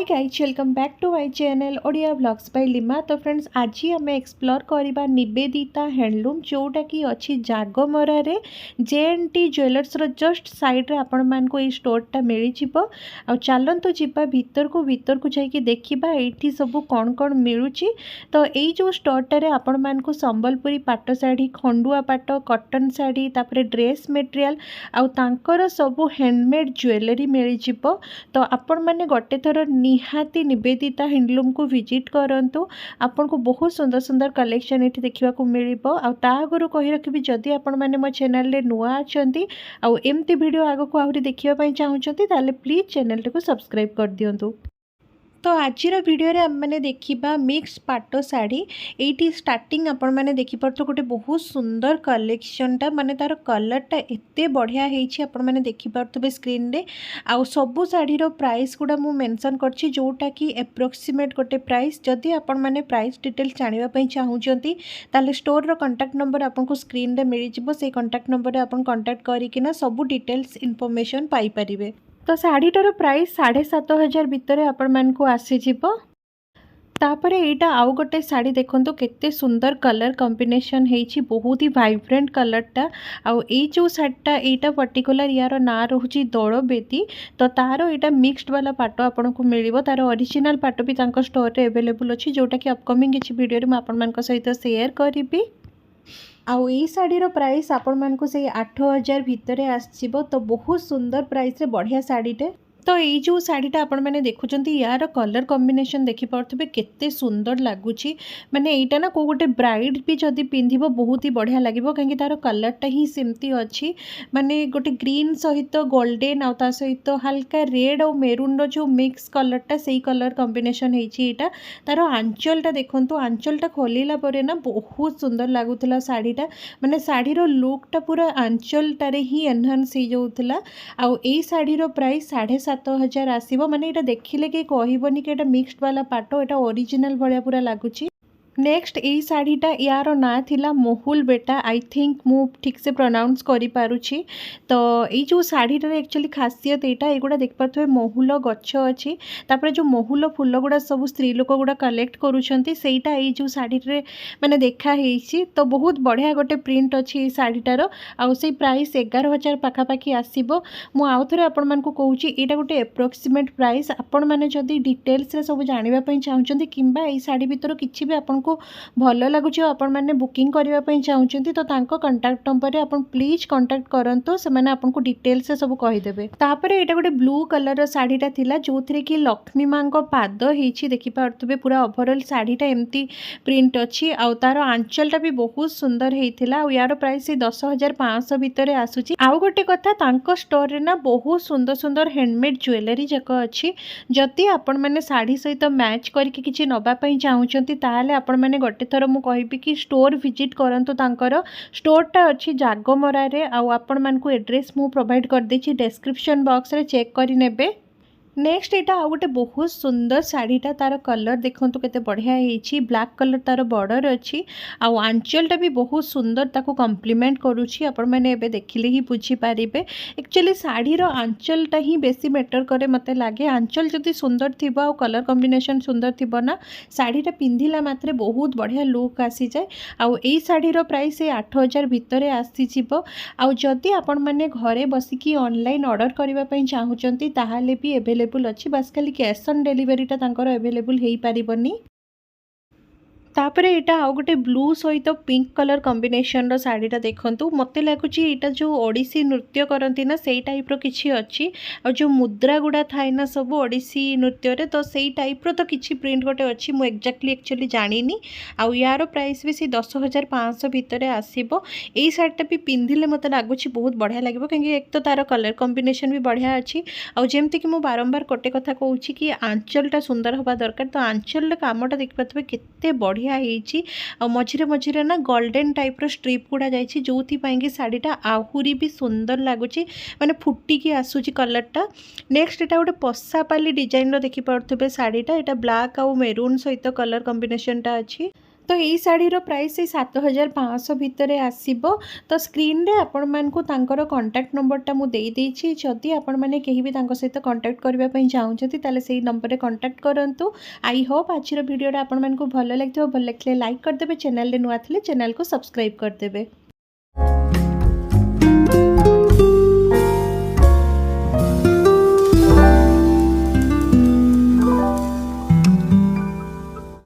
Guys welcome back to my channel Odia blogs by Lima. तो friends आज आम एक्सप्लोर करवा निवेदिता हैंडलूम जोटा कि अच्छी जागमरा रे जे&टी ज्वेलर्स जस्ट साइड रे आपण मानको ये स्टोरटा मिल जिवो। आ चलंतु जिबा भीतर को जाइए देखा ये सब कौन कौन मिलूची। तो यही जो स्टोरटारे आपण मानको संबलपुरी पाट शाढ़ी, खंडुआ पाट, कॉटन शाढ़ी, तापरे ड्रेस मटेरियल आउ तांकर सब हैंडमेड ज्वेलरी मिल जिवो। तो आपण मैंने गोटे थर निहाती निवेदिता हैंडलूम को विजिट करंतु। आपन को बहुत सुंदर सुंदर कलेक्शन ये देखा मिलिबो। आगु कही रखी जदि आपण मैंने मो चैनल रे नुआ अछंती आउ एमती वीडियो आगो को आहुरी देखिबा पई चाहुचंती ताले प्लीज चैनल को सब्सक्राइब कर दियंतु। तो आज वीडियो रे मैंने देखा मिक्स पाट शाढ़ी ये स्टार्टिंग आपण मैंने देखिपार तो गोटे बहुत सुंदर कलेक्शनटा माने तार कलरटा एते बढ़िया होईछि आपण मैंने देखिपार स्क्रीन रे। आउ सबु शाढ़ीर प्राइस गुड़ा मु मेंशन करछि जोटा कि एप्रोक्सीमेट गोटे प्राइस। जदि आपण मैंने प्राइस डिटेल्स जानिबा पई चाहुचंती ताले स्टोर रो कांटेक्ट नंबर आपनको स्क्रीन रे मिल जिवो। से कांटेक्ट नंबर रे आपण कांटेक्ट करिकिना सबु डिटेल्स इनफॉरमेशन पाई परिबे। तो शाढ़ीटार प्राइस 7,500 भितर आपण मानकु आसीजिवो। तापर यहाँ आउ गोटे शाढ़ी देखो केते सुंदर कलर कॉम्बिनेशन है, बहुत ही वाइब्रेंट कलरटा। आउ जो शाढ़ीटा यहाँ पर्टिकुलर यार ना रोचे दौड़ बेदी। तो तार यहाँ मिक्सड वाला पाट आपन को मिल तार ओरिजिनल पाट भी स्टोर रे अवेलेबल अच्छी जोटा कि अपकमिंग किसी वीडियो मुझे सहित शेयर करी। आउ ये शाढ़ीर प्राइस आपण मानकु से 8,000 भितर आसो। तो बहुत सुंदर प्राइस रे बढ़िया शाढ़ीटे। तो ये जो शाढ़ीटा आपण मैंने देखुं यार कलर कॉम्बिनेशन देखिपे केते सुंदर लगुच। माने यहाँ ना को गोटे ब्राइड भी जदि पिंधिबो बहुत ही बढ़िया लगे कहीं तार कलरटा ही सेमती अच्छी। माने गोटे ग्रीन सहित गोल्डन आउ ता सहित हल्का रेड और मेरून जो मिक्स कलरटा से कलर कॉम्बिनेशन होता। तार आंचलटा देखो, आंचलटा खोलिला परे ना बहुत सुंदर लगुला शाढ़ीटा। माने शाढ़ीर लुकटा पूरा आंचलटारे ही एनहांस हो जाउथला। आउ ए शाढ़ीर प्राइस 7,500 आसीबो। माने एटा देखिले कि कहबनी कि एटा मिक्सड वाला पाट, एटा ओरिजिनल भलिया पूरा लागुची। नेक्स्ट यही शाढ़ीटा यार ना थिला मोहुल बेटा, आई थिंक मु ठीक से प्रोनाउंस करि पारुछि। तो ये जो शाढ़ीटार एक्चुअली खासियत यहाँ एगुड़ा देख पारे मोहुल गछ अच्छी। तापर जो मोहुल फूल गुड़ा सब स्त्री लोक गुड़ा कलेक्ट करुँच सेटा ये जो शाढ़ी माने देखाही। तो बहुत बढ़िया गोटे प्रिंट अच्छी शाढ़ीटार। आउ से प्राइस 11,000 पाखापाखि आसो। मु आउ थे आपण मानकु कहूची एटा गोटे एप्रोक्सीमेट प्राइस। आपण मैंने जदि डिटेल्स रे सब जानिबा पई चाहुचंती किंबा ए शाढ़ी भितर किछि भी आपन भल लगुच आपण मैंने बुकिंग करने चाहते तो तांको कांटेक्ट नंबर रे आपण प्लीज कांटेक्ट करंतु। से माने आपन को डिटेल्स से सब कहीदेवे। तापर एटा गोटे ब्लू कलर शाढ़ीटा थिला जो थरे कि लक्ष्मी माँ को पाद होईछि देखि पारथबे। पूरा ओवरऑल शाढ़ीटा एमती प्रिंट अच्छी। आउ तार आंचलटा भी बहुत सुंदर हेइथिला। आउ यार प्राइस 10,500 भितर आसुची। आउ गोटे कथा तांको स्टोर रे ना बहुत सुंदर सुंदर हैंडमेड ज्वेलरी जक अच्छी। जदि आपण मैंने शाढ़ी सहित मैच करके किछि नबा पई चाहुचंती ताहाले आपण मैंने गोटे थर मु कहिबी कि स्टोर विजिट करंतु। तांकर स्टोरटा अच्छी जागमरा रे। आउ आपण मानकु एड्रेस मु प्रोवाइड कर देछि डिस्क्रिप्शन बॉक्स रे, चेक करि नेबे। नेक्स्ट यहाँ आउ गोटे बहुत सुंदर शाढ़ीटा, तार कलर देखो केते बढ़िया होईछि। ब्लैक कलर तार बॉर्डर अच्छी। आउ आंचलटा भी बहुत सुंदर ताको कॉम्प्लीमेंट करुछि। आपण मैंने एबे देखिले ही बुझी पारिबे। एक्चुअली शाढ़ीर आंचलटा ही बेसी मैटर करे मते लागे। आंचल जदि सुंदर थिबो आउ कलर कॉम्बिनेशन सुंदर थिबो ना शाढ़ीटा पिंधिला मात्रे बहुत बढ़िया लुक आसी जाए। आउ एई शाढ़ीर प्राइस 8,000 भितर आसीजिवो। आउ जदि आपण माने घरे बसिकी ऑनलाइन ऑर्डर करबा पई चाहुचंती ताहाले भी अवेलेबल अच्छी। बस खाली कैश ऑन डिलीवरीटा तांकर अवेलेबल हेई पारिबनी। तापर यहाँ आउ गोटे ब्लू सहित पिंक कलर कॉम्बिनेशन शाढ़ीटा देखंतु। मते लगुच यहाँ जो ओडिसी नृत्य करती ना से टाइप किसी अच्छी। और जो मुद्रा गुड़ा थाए ना सब ओडिसी नृत्य रे, तो से टाइप तो किसी प्रिंट गोटे अच्छी। मु एक्जाक्टली एक्चुअली जानिनी। आउ यार प्राइस भी 10,500 भितर आसो। यही शाढ़ीटा भी पिंधिले मत लगुच बहुत बढ़िया लगे कहीं एक तो तार कलर कॉम्बिनेशन भी बढ़िया अच्छी। आउ जेमती कि मु बारंबार गोटे कथा कहूँ कि आंचलटा सुंदर हवा दरकार। तो आंचल कामटा देखि पारे केते बढ़िया मझिरे मझिरे ना गोल्डन टाइप रो स्ट्रिप गुड़ा जाइछि जोथि कि शाढ़ीटा आहुरी भी सुंदर लगुच। माने फुटिकी आसुची कलरटा। नेक्स्ट एटा गोटे पसापाली डिजाइन रो देखि पारथबे शाढ़ीटा। एटा ब्लैक आउ मेरून सहित कलर कॉम्बिनेशनटा अच्छी। तो यही शाढ़ीर प्राइस से 7500 भितर आसो। तो स्क्रीन रे आपण मानकु तांकर कांटेक्ट नंबरटा मु देई देछि। जदि आपण माने केही भी तांको सहित कांटेक्ट करबा पई चाहुछथि ताले सेही नंबर रे कांटेक्ट करंतु। आई होप आजिर वीडियोटा आपण मानकु भल लागथिबो। भल लागले लाइक कर देबे, चैनल रे नुआ थिले चैनल को सब्सक्राइब कर देबे।